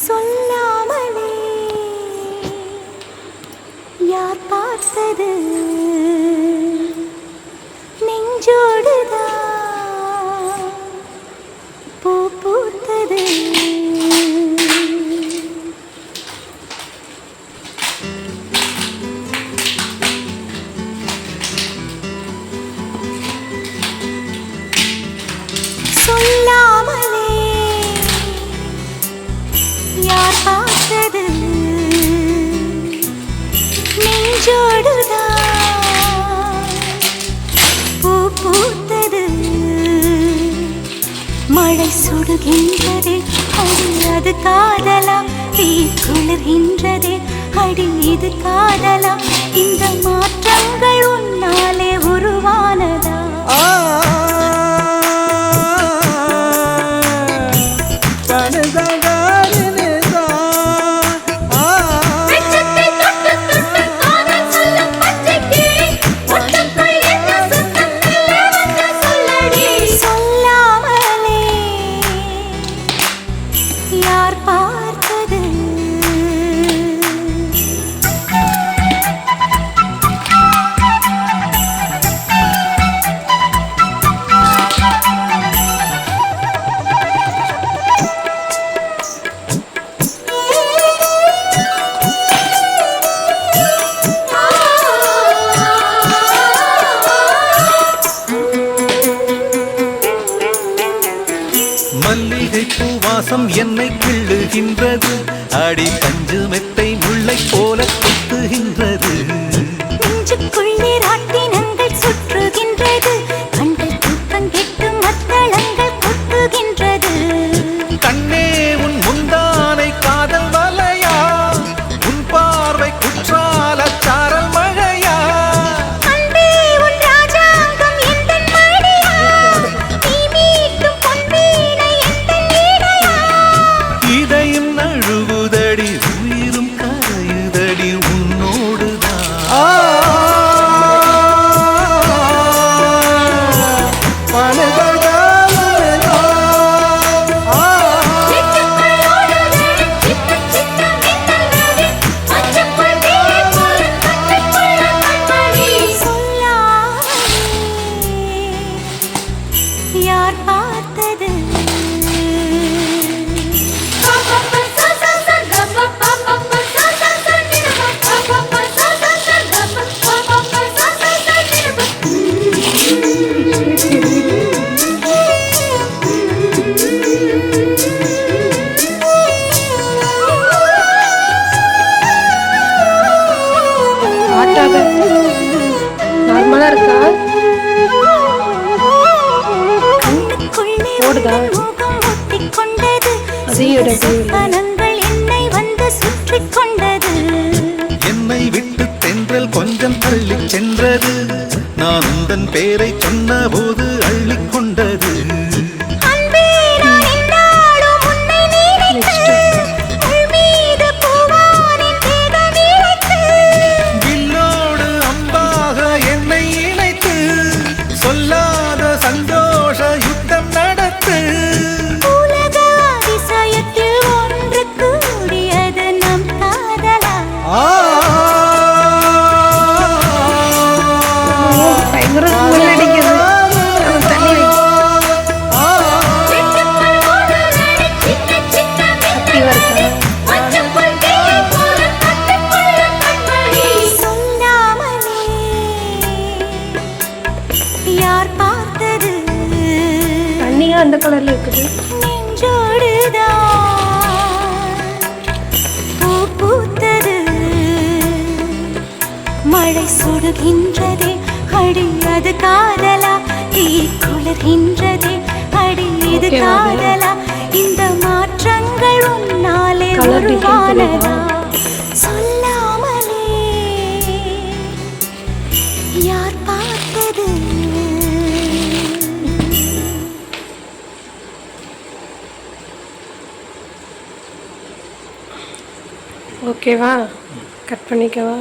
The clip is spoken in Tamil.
சொல்லாமலே யார் பார்த்தது நெஞ்சோடுதான் பூ பூத்தது. சொல்லாமலே யார் பார்த்தது நெஞ்சோடுதான் பூ பூத்தது. மழை சுடுகின்றதே அடி அது காதலா, தீ குளிர்கின்றதே அடி இது காதலா, இந்த மாற்றங்கள் உன்னாலே உருவானதா? யார் பார்த்தது மல்லிகை பூவாசம் என்னை கிள்ளுகின்றது, அடி பஞ்சு மெத்தை முல்லை போல கொத்துகின்றது. நெஞ்சுக்குள்ளே ராட்டினங்கள் சுற்றுகின்றது, கண்கள் தூக்கம் கெட்டு மத்தளங்கள் கொட்டுகின்றது. கண்ணே உன் முந்தானை காதல் வலையா, உன் பார்வை குற்றால சாரல் மழையா, அன்பே உன் ராஜாங்கம் எந்தன் மடியா, நீ மீட்டும் பொன்வீணை எந்தன் வீணையா. இதயம் நழுவுதடி உயிரும் கரையுதடி உன்னோடுதான். யார் பார்த்தது நார்மலா இருக்கா? ஓடுதா? சொப்பனங்கள் என்னை வந்து சுற்றி கொண்டது. என்னை விட்டு தென்றல் கொஞ்சம் தள்ளி சென்றது, நான் உந்தன் பேரை சொன்ன போது அள்ளிக் கொண்டது. அன்பே நான் என்னாலும் உன்னை நினைத்து, உள் மீது பூவானின் தேகம் இழைத்து, வில்லோடு அம்பாக என்னை இணைத்து, சொல்லாத சந்தோஷ யுத்தம் நடத்து. உலக அதிசயத்தில் ஒன்று கூடியது நம் காதலா. பயங்கர ஸ்மெல் அடிக்குது. தண்ணி வை. ஆக்டிவா இருக்கா? சொல்லாமலே யார் பார்த்தது தண்ணியா அந்த கலர்ல இருக்குது. நெஞ்சோடுதான் பூ பூத்தது. மழை சுடுகின்றதே அடி அது காதலா, தீ குளிர்கின்றதே அடி இது Okay, காதலா, இந்த மாற்றங்கள் உன்னாலே Colour difference உருவானதா? சொல்லாமலே யார் பார்த்தது ஓகேவா? கட் பண்ணிக்கவா?